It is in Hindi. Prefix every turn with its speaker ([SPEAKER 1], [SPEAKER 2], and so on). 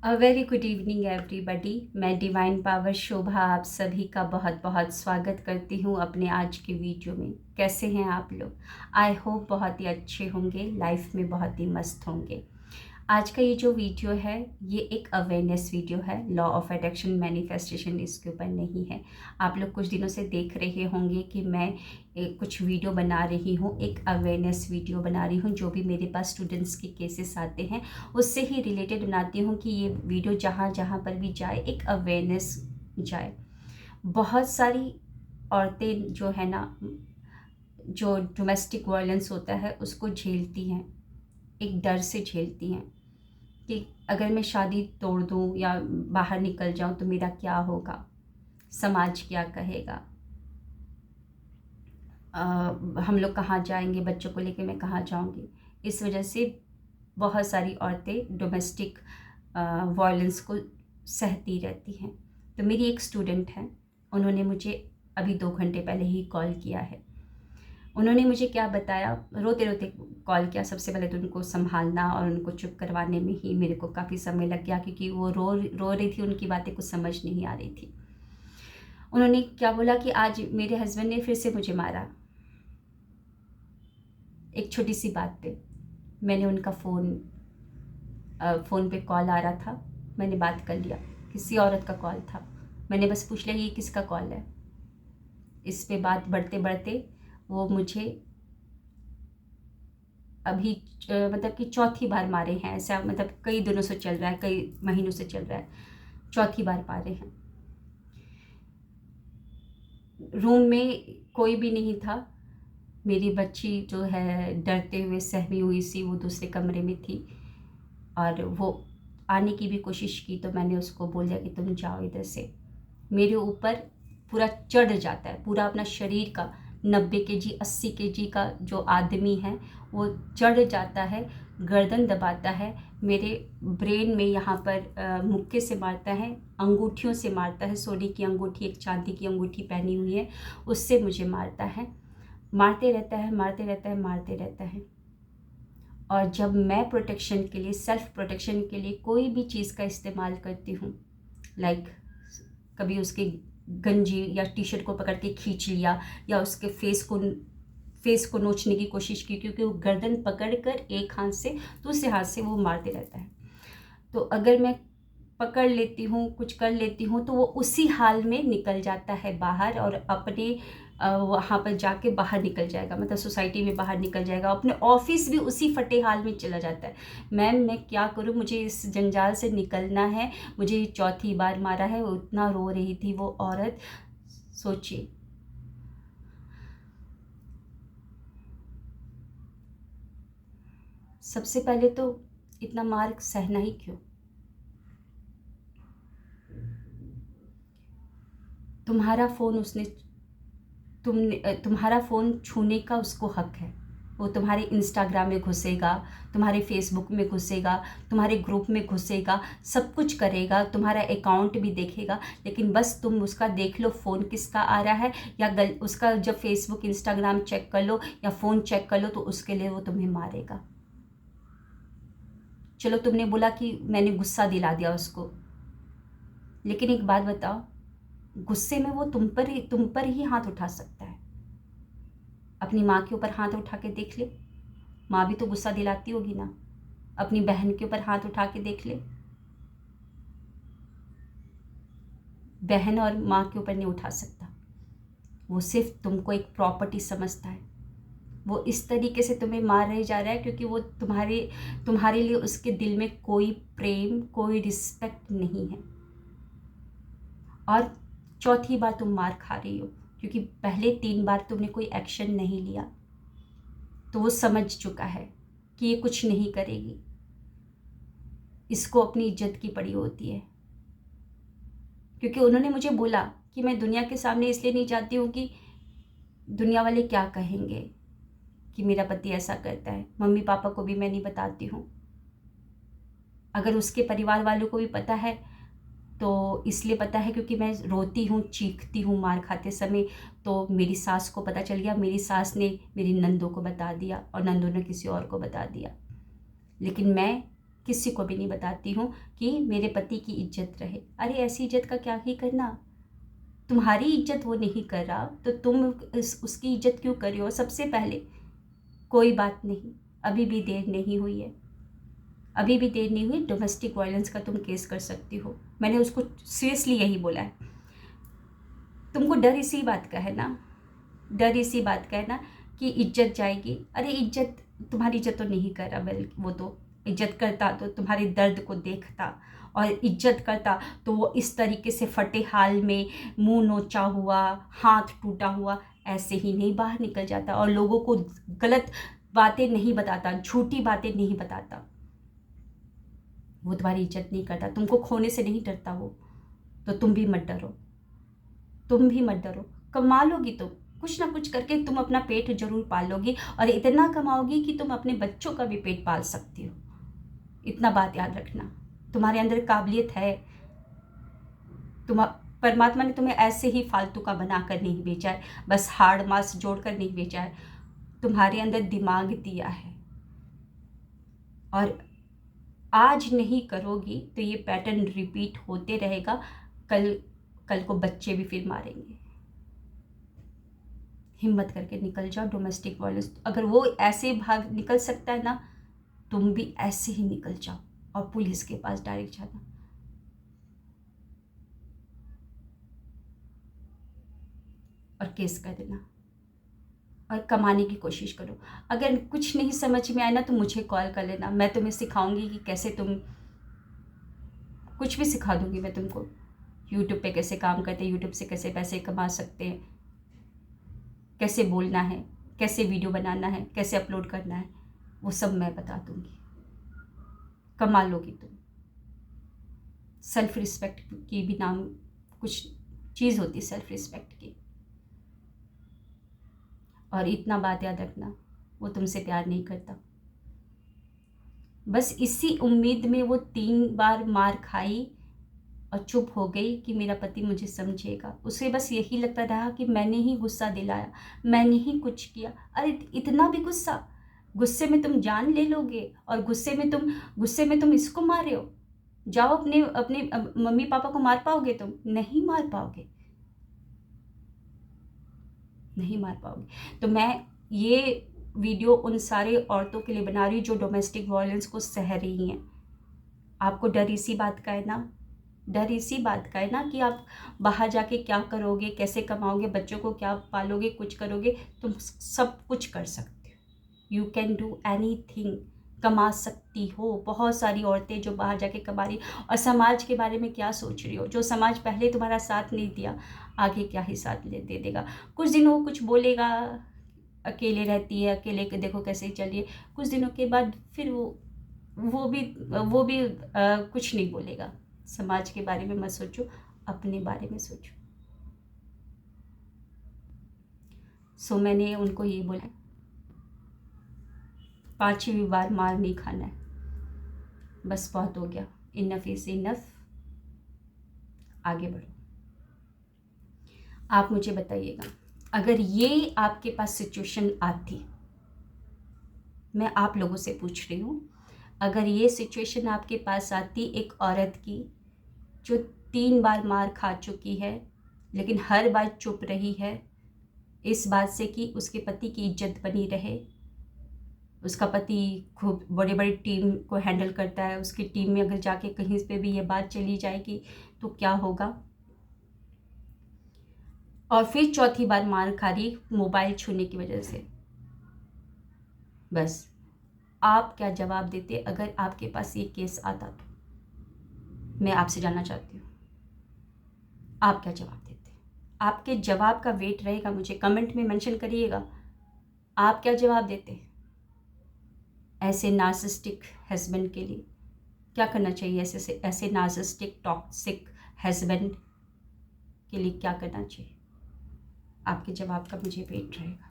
[SPEAKER 1] Very good evening everybody. मैं डिवाइन पावर शोभा आप सभी का बहुत बहुत स्वागत करती हूँ अपने आज के वीडियो में। कैसे हैं आप लोग? आई होप बहुत ही अच्छे होंगे, लाइफ में बहुत ही मस्त होंगे। आज का ये जो वीडियो है ये एक अवेयरनेस वीडियो है। लॉ ऑफ अट्रैक्शन मैनिफेस्टेशन इसके ऊपर नहीं है। आप लोग कुछ दिनों से देख रहे होंगे कि मैं कुछ वीडियो बना रही हूँ, एक अवेयरनेस वीडियो बना रही हूँ। जो भी मेरे पास स्टूडेंट्स के केसेस आते हैं उससे ही रिलेटेड बनाती हूँ कि ये वीडियो जहाँ जहाँ पर भी जाए एक अवेयरनेस जाए। बहुत सारी औरतें जो है ना, जो डोमेस्टिक वायलेंस होता है उसको झेलती हैं, एक डर से झेलती हैं कि अगर मैं शादी तोड़ दूं या बाहर निकल जाऊं तो मेरा क्या होगा, समाज क्या कहेगा, हम लोग कहाँ जाएंगे, बच्चों को लेकर मैं कहाँ जाऊंगी। इस वजह से बहुत सारी औरतें डोमेस्टिक वायलेंस को सहती रहती हैं। तो मेरी एक स्टूडेंट है, उन्होंने मुझे अभी 2 घंटे पहले ही कॉल किया है। उन्होंने मुझे क्या बताया, रोते रोते कॉल किया। सबसे पहले तो उनको संभालना और उनको चुप करवाने में ही मेरे को काफ़ी समय लग गया, क्योंकि वो रो रही थी, उनकी बातें कुछ समझ नहीं आ रही थी। उन्होंने क्या बोला कि आज मेरे हस्बैंड ने फिर से मुझे मारा, एक छोटी सी बात पे। मैंने उनका फ़ोन पे कॉल आ रहा था, मैंने बात कर लिया। किसी औरत का कॉल था, मैंने बस पूछ लिया ये किसका कॉल है। इस पे बात बढ़ते बढ़ते वो मुझे अभी मतलब कि चौथी बार मारे हैं। ऐसा मतलब कई दिनों से चल रहा है, कई महीनों से चल रहा है, चौथी बार मारे हैं। रूम में कोई भी नहीं था। मेरी बच्ची जो है डरते हुए सहमी हुई सी वो दूसरे कमरे में थी, और वो आने की भी कोशिश की तो मैंने उसको बोल दिया कि तुम जाओ इधर से। मेरे ऊपर पूरा चढ़ जाता है, पूरा अपना शरीर का 90 kg 80 kg का जो आदमी है वो चढ़ जाता है, गर्दन दबाता है, मेरे ब्रेन में यहाँ पर मुक्के से मारता है, अंगूठियों से मारता है। सोने की अंगूठी, एक चांदी की अंगूठी पहनी हुई है, उससे मुझे मारता है। मारते रहता है, मारते रहता है, मारते रहता है। और जब मैं प्रोटेक्शन के लिए, सेल्फ प्रोटेक्शन के लिए कोई भी चीज़ का इस्तेमाल करती हूँ, लाइक कभी उसके गंजी या टी शर्ट को पकड़ के खींच लिया, या उसके फेस को नोचने की कोशिश की, क्योंकि वो गर्दन पकड़ कर एक हाथ से दूसरे हाथ से वो मारते रहता है। तो अगर मैं पकड़ लेती हूँ, कुछ कर लेती हूँ, तो वो उसी हाल में निकल जाता है बाहर, और अपने वहाँ पर जाके बाहर निकल जाएगा, मतलब सोसाइटी में बाहर निकल जाएगा, अपने ऑफिस भी उसी फटे हाल में चला जाता है। मैम मैं क्या करूँ, मुझे इस जंजाल से निकलना है, मुझे चौथी बार मारा है। वो इतना रो रही थी वो औरत, सोचिए। सबसे पहले तो इतना मार सहना ही क्यों? तुम्हारा फ़ोन उसने तुम्हारा फ़ोन छूने का उसको हक है। वो तुम्हारे इंस्टाग्राम में घुसेगा, तुम्हारे फेसबुक में घुसेगा, तुम्हारे ग्रुप में घुसेगा, सब कुछ करेगा, तुम्हारा अकाउंट भी देखेगा। लेकिन बस तुम उसका देख लो फ़ोन किसका आ रहा है, या उसका जब फेसबुक इंस्टाग्राम चेक कर लो या फ़ोन चेक कर लो, तो उसके लिए वो तुम्हें मारेगा। चलो तुमने बोला कि मैंने गुस्सा दिला दिया उसको, लेकिन एक बात बताओ, गुस्से में वो तुम पर ही हाथ उठा सकता है। अपनी माँ के ऊपर हाथ उठा के देख ले, माँ भी तो गुस्सा दिलाती होगी ना। अपनी बहन के ऊपर हाथ उठा के देख ले, बहन और माँ के ऊपर नहीं उठा सकता। वो सिर्फ तुमको एक प्रॉपर्टी समझता है। वो इस तरीके से तुम्हें मार रहे जा रहा है क्योंकि वो तुम्हारे लिए उसके दिल में कोई प्रेम, कोई रिस्पेक्ट नहीं है। और चौथी बार तुम मार खा रही हो, क्योंकि पहले 3 बार तुमने कोई एक्शन नहीं लिया। तो वो समझ चुका है कि ये कुछ नहीं करेगी, इसको अपनी इज्जत की पड़ी होती है। क्योंकि उन्होंने मुझे बोला कि मैं दुनिया के सामने इसलिए नहीं जाती हूँ कि दुनिया वाले क्या कहेंगे कि मेरा पति ऐसा करता है। मम्मी पापा को भी मैं नहीं बताती हूँ। अगर उसके परिवार वालों को भी पता है तो इसलिए पता है क्योंकि मैं रोती हूँ, चीखती हूँ मार खाते समय, तो मेरी सास को पता चल गया। मेरी सास ने मेरी नंदों को बता दिया और नंदों ने किसी और को बता दिया। लेकिन मैं किसी को भी नहीं बताती हूँ कि मेरे पति की इज्जत रहे। अरे ऐसी इज्जत का क्या ही करना, तुम्हारी इज्जत वो नहीं कर रहा तो तुम उसकी इज्जत क्यों कर रही हो। सबसे पहले कोई बात नहीं, अभी भी देर नहीं हुई है, अभी भी देर नहीं हुई, डोमेस्टिक वायलेंस का तुम केस कर सकती हो। मैंने उसको सीरियसली यही बोला है। तुमको डर इसी बात का है ना, डर इसी बात का है ना कि इज्जत जाएगी। अरे इज्जत, तुम्हारी इज्जत तो नहीं कर रहा, बल्कि वो तो इज्जत करता तो तुम्हारे दर्द को देखता, और इज्जत करता तो वो इस तरीके से फटे हाल में, मुंह नोचा हुआ, हाथ टूटा हुआ ऐसे ही नहीं बाहर निकल जाता, और लोगों को गलत बातें नहीं बताता, झूठी बातें नहीं बताता। वो तुम्हारी इज्जत नहीं करता, तुमको खोने से नहीं डरता वो। तो तुम भी मत डरो, तुम भी मत डरो। कमा लोगी तुम, कुछ ना कुछ करके तुम अपना पेट जरूर पाल लोगी, और इतना कमाओगी कि तुम अपने बच्चों का भी पेट पाल सकती हो। इतना बात याद रखना, तुम्हारे अंदर काबिलियत है। तुम, परमात्मा ने तुम्हें ऐसे ही फालतू का बनाकर नहीं भेजा है, बस हाड़ मांस जोड़कर नहीं भेजा है, तुम्हारे अंदर दिमाग दिया है। और आज नहीं करोगी तो ये पैटर्न रिपीट होते रहेगा। कल कल को बच्चे भी फिर मारेंगे। हिम्मत करके निकल जाओ। डोमेस्टिक वायलेंस अगर वो ऐसे भाग निकल सकता है ना, तुम भी ऐसे ही निकल जाओ और पुलिस के पास डायरेक्ट जाना। और केस कर देना, और कमाने की कोशिश करो। अगर कुछ नहीं समझ में आए ना तो मुझे कॉल कर लेना, मैं तुम्हें सिखाऊंगी कि कैसे तुम, कुछ भी सिखा दूंगी मैं तुमको। यूट्यूब पे कैसे काम करते हैं, यूट्यूब से कैसे पैसे कमा सकते हैं, कैसे बोलना है, कैसे वीडियो बनाना है, कैसे अपलोड करना है, वो सब मैं बता दूंगी। कमा लोगी तुम। सेल्फ रिस्पेक्ट की भी नाम कुछ चीज़ होती है, सेल्फ रिस्पेक्ट की। और इतना बात याद रखना, वो तुमसे प्यार नहीं करता। बस इसी उम्मीद में वो 3 बार मार खाई और चुप हो गई कि मेरा पति मुझे समझेगा। उसे बस यही लगता रहा कि मैंने ही गुस्सा दिलाया, मैंने ही कुछ किया। अरे इतना भी गुस्सा, गुस्से में तुम जान ले लोगे, और गुस्से में तुम इसको मार रहे हो। जाओ अपने अपने मम्मी पापा को मार पाओगे तुम? नहीं मार पाओगे, नहीं मार पाओगे। तो मैं ये वीडियो उन सारे औरतों के लिए बना रही हूँ जो डोमेस्टिक वायलेंस को सह रही हैं। आपको डर इसी बात का है ना, डर इसी बात का है ना कि आप बाहर जाके क्या करोगे, कैसे कमाओगे, बच्चों को क्या पालोगे, कुछ करोगे। तुम सब कुछ कर सकते हो, यू कैन डू एनीथिंग। कमा सकती हो। बहुत सारी औरतें जो बाहर जाके कमा रही, और समाज के बारे में क्या सोच रही हो? जो समाज पहले तुम्हारा साथ नहीं दिया, आगे क्या ही साथ दे देगा। कुछ दिन वो कुछ बोलेगा, अकेले रहती है, अकेले के देखो कैसे चलिए, कुछ दिनों के बाद फिर वो भी कुछ नहीं बोलेगा। समाज के बारे में मत सोचो, अपने बारे में सोचो। सो मैंने उनको ये बोला, 5वीं बार मार नहीं खाना है, बस बहुत हो गया, इनफ इज इनफ, आगे बढ़ो। आप मुझे बताइएगा, अगर ये आपके पास सिचुएशन आती, मैं आप लोगों से पूछ रही हूँ, अगर ये सिचुएशन आपके पास आती एक औरत की जो 3 बार मार खा चुकी है, लेकिन हर बार चुप रही है इस बात से कि उसके पति की इज्जत बनी रहे। उसका पति खूब बड़ी बड़ी टीम को हैंडल करता है, उसकी टीम में अगर जाके कहीं पे भी ये बात चली जाएगी तो क्या होगा। और फिर 4थी बार मार खा रही मोबाइल छूने की वजह से। बस आप क्या जवाब देते अगर आपके पास ये केस आता? तो मैं आपसे जानना चाहती हूँ, आप क्या जवाब देते? आपके जवाब का वेट रहेगा, मुझे कमेंट में मेंशन करिएगा। आप क्या जवाब देते ऐसे नार्सिसिस्टिक हस्बैंड के लिए? क्या करना चाहिए ऐसे नार्सिसिस्टिक टॉक्सिक हस्बैंड के लिए क्या करना चाहिए? आपके जवाब का मुझे वेट रहेगा।